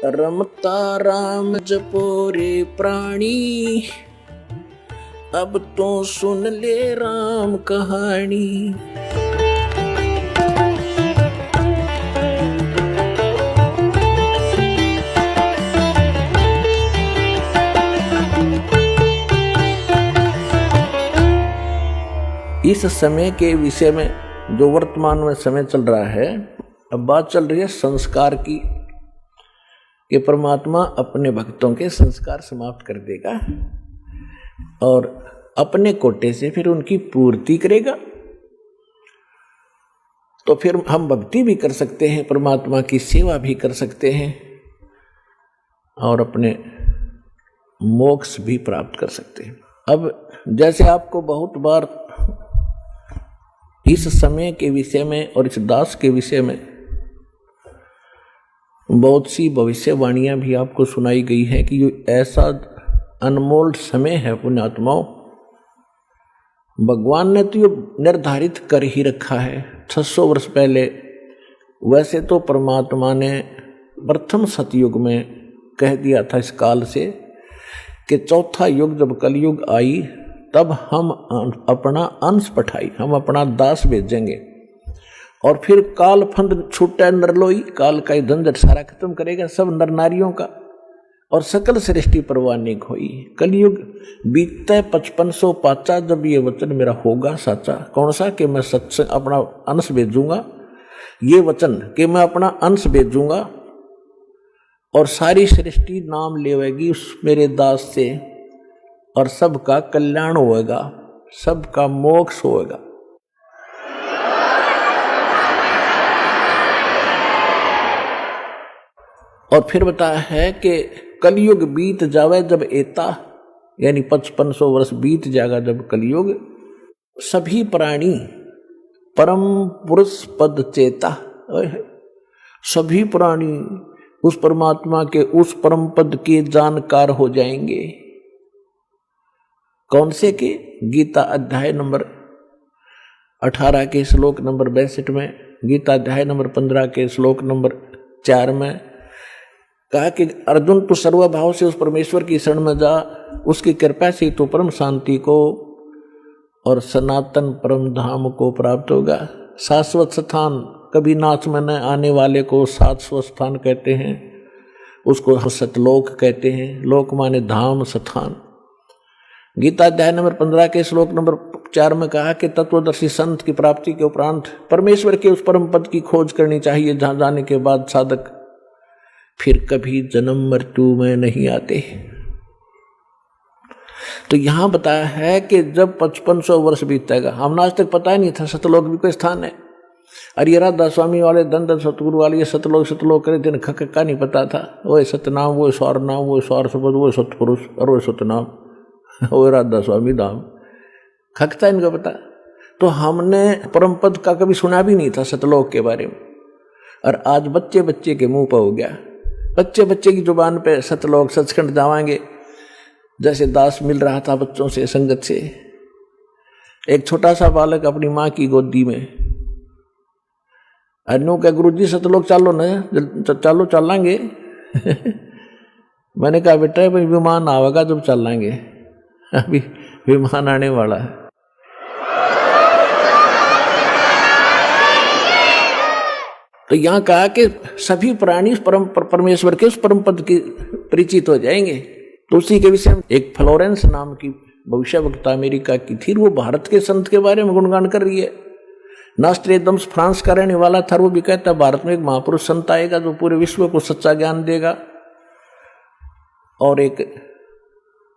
रमता राम जपो रे प्राणी, अब तो सुन ले राम कहानी। इस समय के विषय में, जो वर्तमान में समय चल रहा है, अब बात चल रही है संस्कार की, कि परमात्मा अपने भक्तों के संस्कार समाप्त कर देगा और अपने कोटे से फिर उनकी पूर्ति करेगा। तो फिर हम भक्ति भी कर सकते हैं, परमात्मा की सेवा भी कर सकते हैं और अपने मोक्ष भी प्राप्त कर सकते हैं। अब जैसे आपको बहुत बार इस समय के विषय में और इस दास के विषय में बहुत सी भविष्यवाणियां भी आपको सुनाई गई है कि ये ऐसा अनमोल समय है पुण्यात्माओं, भगवान ने तो ये निर्धारित कर ही रखा है 600 वर्ष पहले। वैसे तो परमात्मा ने प्रथम सतयुग में कह दिया था इस काल से कि चौथा युग जब कलयुग आई तब हम अपना अंश पठाई, हम अपना दास भेजेंगे और फिर काल फंद छूटा नरलोई, काल का झंझट सारा खत्म करेगा सब नर नारियों का और सकल सृष्टि परवानिक होई। कलयुग बीतता 5500 पाचा जब ये वचन मेरा होगा साचा। कौन सा? कि मैं सत्संग अपना अंश भेजूंगा, ये वचन कि मैं अपना अंश भेजूंगा और सारी सृष्टि नाम लेवेगी उस मेरे दास से और सबका कल्याण होएगा, सबका मोक्ष होएगा। और फिर बताया है कि कलयुग बीत जावे जब एता, यानी 5500 वर्ष बीत जाएगा जब कलयुग, सभी प्राणी परम पुरुष पद चेता, सभी प्राणी उस परमात्मा के उस परम पद के जानकार हो जाएंगे। कौन से के? गीता अध्याय नंबर 18 के श्लोक नंबर 62 में, गीता अध्याय नंबर 15 के श्लोक नंबर 4 में कहा कि अर्जुन तू सर्वभाव से उस परमेश्वर की शरण में जा, उसकी कृपा से तो परम शांति को और सनातन परम धाम को प्राप्त होगा। शाश्वत स्थान, कभी नाश में न आने वाले को शाश्वत स्थान कहते हैं, उसको सतलोक कहते हैं। लोक माने धाम, स्थान। गीता अध्याय नंबर 15 के श्लोक नंबर 4 में कहा कि तत्वदर्शी संत की प्राप्ति के उपरांत परमेश्वर के उस परम पद की खोज करनी चाहिए जहां जाने के बाद साधक फिर कभी जन्म मृत्यु में नहीं आते। तो यहां बताया है कि जब 5500 वर्ष बीतेगा, हमने आज तक पता ही नहीं था सतलोक भी कोई स्थान है। और ये राधा स्वामी वाले धन सतगुरु वाले ये सतलोक करे दिन का नहीं पता था। वो सतनाम, वो स्वर नाम, वो स्वर शब्द, वो सतपुरुष और वो सतनाम, वो राधा स्वामी धाम, खकता इनका पता। तो हमने परम पद का कभी सुना भी नहीं था सतलोक के बारे में, और आज बच्चे बच्चे के मुंह पर हो गया। बच्चे बच्चे की जुबान पे सतलोक सचखंड जावांगे, जैसे दास मिल रहा था बच्चों से, संगत से। एक छोटा सा बालक अपनी माँ की गोदी में, अन्नू का गुरु जी सतलोक चालो न, चालो चलांगे। मैंने कहा बेटा भाई विमान आवेगा जब चलांगे, अभी विमान आने वाला है। तो यहां कहा कि सभी प्राणी परमेश्वर के उस परम पद की परिचित हो जाएंगे। तो उसी के विषय में एक फ्लोरेंस नाम की भविष्यवक्ता अमेरिका की थी, वो भारत के संत के बारे में गुणगान कर रही है। नास्ट्रेदम्स फ्रांस का रहने वाला था, वो भी कहता है भारत में एक महापुरुष संत आएगा जो पूरे विश्व को सच्चा ज्ञान देगा और एक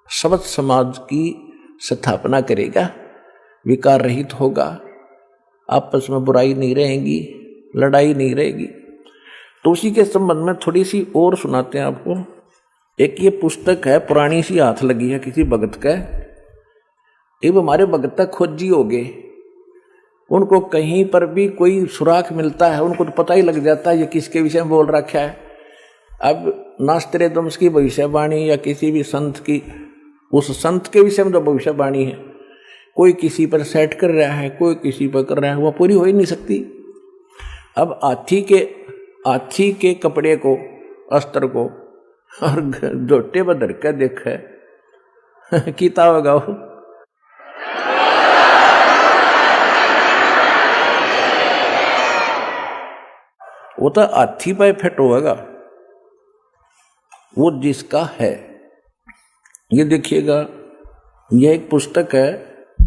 सबद समाज की स्थापना करेगा, विकार रहित होगा, आपस में बुराई नहीं रहेगी, लड़ाई नहीं रहेगी। तो उसी के संबंध में थोड़ी सी और सुनाते हैं आपको। एक ये पुस्तक है, पुरानी सी हाथ लगी है किसी भगत का। ये हमारे भगत तक खोजी हो गए, उनको कहीं पर भी कोई सुराख मिलता है उनको तो पता ही लग जाता है ये किसके विषय में बोल रखा है। अब नास्ट्रेदम्स की भविष्यवाणी या किसी भी संत की, उस संत के विषय में जो भविष्यवाणी है, कोई किसी पर सेट कर रहा है, कोई किसी पर कर रहा है, वह पूरी हो ही नहीं सकती। अब हाथी के कपड़े को अस्त्र को और जोटे बदर के देखे कीता होगा वो तो हाथी पे फिट होगा वो जिसका है। ये देखिएगा, यह एक पुस्तक है,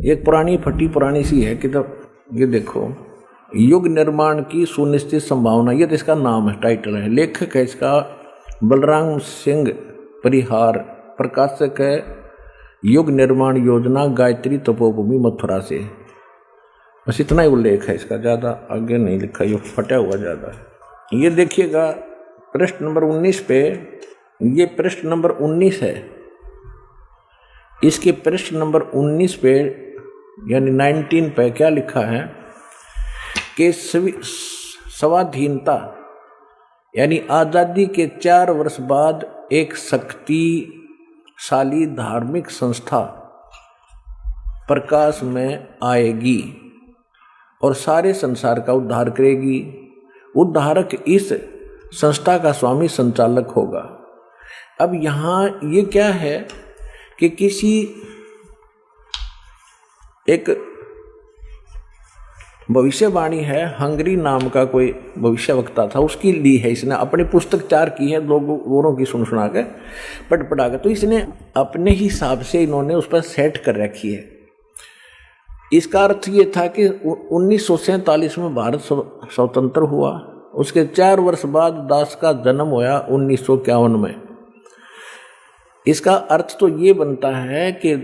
एक पुरानी फटी पुरानी सी है किताब। ये देखो, युग निर्माण की सुनिश्चित संभावना, ये तो इसका नाम है, टाइटल है। लेखक है इसका बलराम सिंह परिहार, प्रकाशक है युग निर्माण योजना, गायत्री तपोभूमि मथुरा से। बस इतना ही उल्लेख है इसका, ज़्यादा आगे नहीं लिखा, ये फटा हुआ ज़्यादा है। ये देखिएगा पृष्ठ नंबर 19 पे, ये पृष्ठ नंबर 19 है। इसके पृष्ठ नंबर 19 पे यानी 19 पे क्या लिखा है कि स्वाधीनता यानी आज़ादी के 4 वर्ष बाद एक शक्तिशाली धार्मिक संस्था प्रकाश में आएगी और सारे संसार का उद्धार करेगी। उद्धारक इस संस्था का स्वामी संचालक होगा। अब यहाँ ये क्या है कि किसी एक भविष्यवाणी है, हंगरी नाम का कोई भविष्यवक्ता था, उसकी ली है इसने, अपनी पुस्तक तैयार की है, लोगों की सुना के पढ़ा के, तो इसने अपने हिसाब से इन्होंने उस पर सेट कर रखी है। इसका अर्थ ये था कि 1947 में भारत स्वतंत्र हुआ, उसके 4 वर्ष बाद दास का जन्म हुआ 1951 में। इसका अर्थ तो ये बनता है कि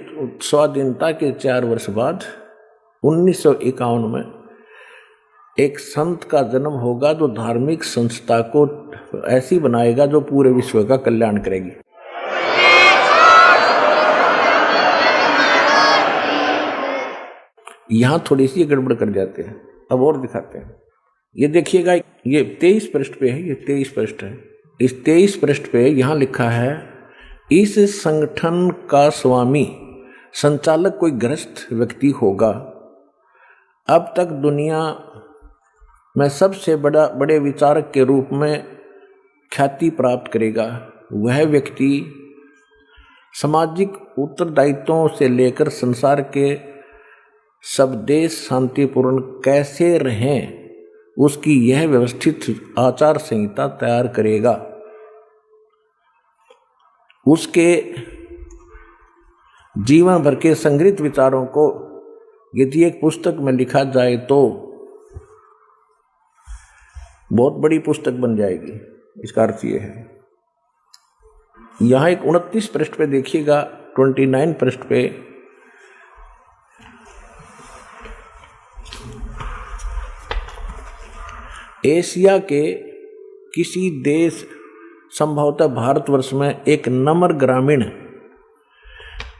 स्वाधीनता के 4 वर्ष बाद 1951 में एक संत का जन्म होगा जो धार्मिक संस्था को ऐसी बनाएगा जो पूरे विश्व का कल्याण करेगी। यहां थोड़ी सी गड़बड़ कर जाते हैं, अब और दिखाते हैं। ये देखिएगा, ये 23 पृष्ठ पे है, ये 23 पृष्ठ है। इस 23 पृष्ठ पे यहां लिखा है, इस संगठन का स्वामी संचालक कोई गृहस्थ व्यक्ति होगा। अब तक दुनिया में सबसे बड़े विचारक के रूप में ख्याति प्राप्त करेगा। वह व्यक्ति सामाजिक उत्तरदायित्वों से लेकर संसार के सब देश शांतिपूर्ण कैसे रहें उसकी यह व्यवस्थित आचार संहिता तैयार करेगा। उसके जीवन भर के संग्रहित विचारों को यदि एक पुस्तक में लिखा जाए तो बहुत बड़ी पुस्तक बन जाएगी। इसका अर्थ ये है। यहां एक 29 पृष्ठ पे देखिएगा, 29 पृष्ठ पे एशिया के किसी देश, संभवतः भारतवर्ष में, एक नम्र ग्रामीण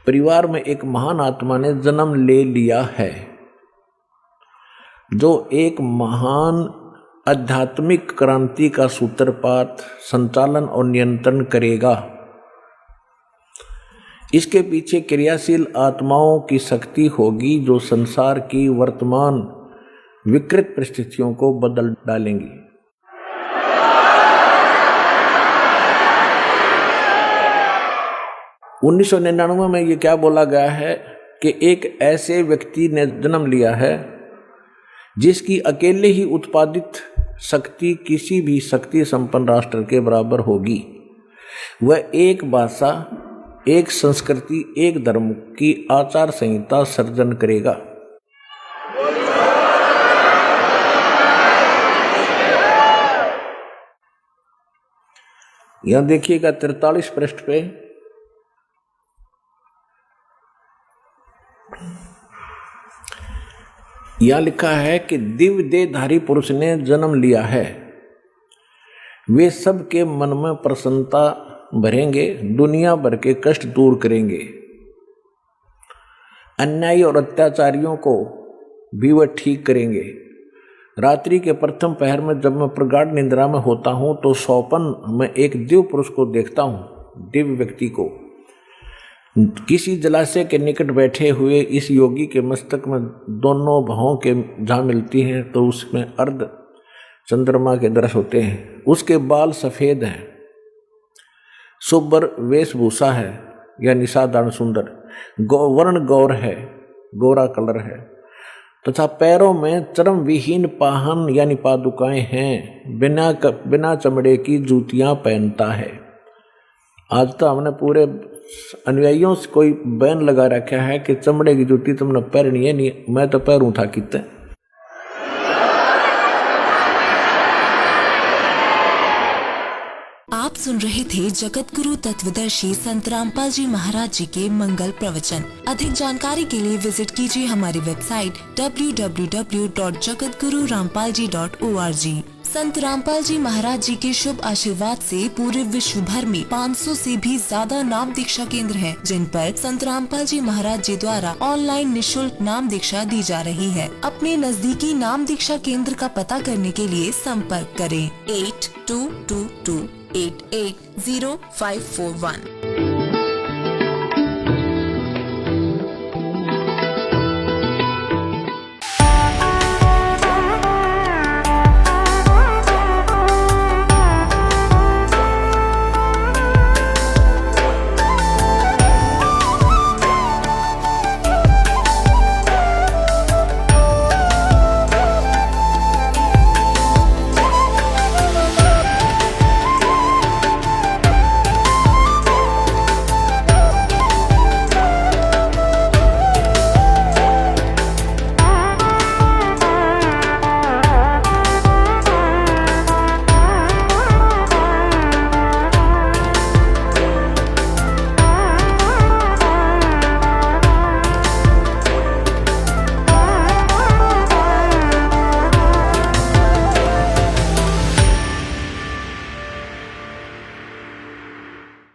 परिवार में एक महान आत्मा ने जन्म ले लिया है जो एक महान आध्यात्मिक क्रांति का सूत्रपात, संचालन और नियंत्रण करेगा। इसके पीछे क्रियाशील आत्माओं की शक्ति होगी जो संसार की वर्तमान विकृत परिस्थितियों को बदल डालेंगी। उन्नीस 1999 में ये क्या बोला गया है कि एक ऐसे व्यक्ति ने जन्म लिया है जिसकी अकेले ही उत्पादित शक्ति किसी भी शक्ति संपन्न राष्ट्र के बराबर होगी। वह एक भाषा, एक संस्कृति, एक धर्म की आचार संहिता सर्जन करेगा। यहां देखिएगा 43 पृष्ठ पे यह लिखा है कि दिव्य देहधारी पुरुष ने जन्म लिया है। वे सबके मन में प्रसन्नता भरेंगे, दुनिया भर के कष्ट दूर करेंगे। अन्यायी और अत्याचारियों को भी वह ठीक करेंगे। रात्रि के प्रथम पहर में जब मैं प्रगाढ़ निद्रा में होता हूं तो स्वप्न में एक दिव्य पुरुष को देखता हूं। दिव्य व्यक्ति को किसी जलाशय के निकट बैठे हुए इस योगी के मस्तक में दोनों भौं के जहाँ मिलती हैं तो उसमें अर्ध चंद्रमा के दृश्य होते हैं। उसके बाल सफ़ेद हैं शुभ्र वेशभूषा है यानी साधारण सुंदर, वर्ण गौर है, गोरा कलर है, तथा पैरों में चर्म विहीन पाहन यानी पादुकाएं हैं, बिना चमड़े की जूतियां पहनता है। आज तो हमने पूरे अनुयायियों से कोई बैन लगा रखा है कि चमड़े की जूती तुमने पहननी है नहीं, मैं तो पैरूं था कितने। आप सुन रहे थे जगत गुरु तत्वदर्शी संत रामपाल जी महाराज जी के मंगल प्रवचन। अधिक जानकारी के लिए विजिट कीजिए हमारी वेबसाइट www.jagatgururampalji.org। संत रामपाल जी महाराज जी के शुभ आशीर्वाद से पूरे विश्व भर में 500 से भी ज्यादा नाम दीक्षा केंद्र हैं, जिन पर संत रामपाल जी महाराज जी द्वारा ऑनलाइन निशुल्क नाम दीक्षा दी जा रही है। अपने नजदीकी नाम दीक्षा केंद्र का पता करने के लिए संपर्क करें 8222880541।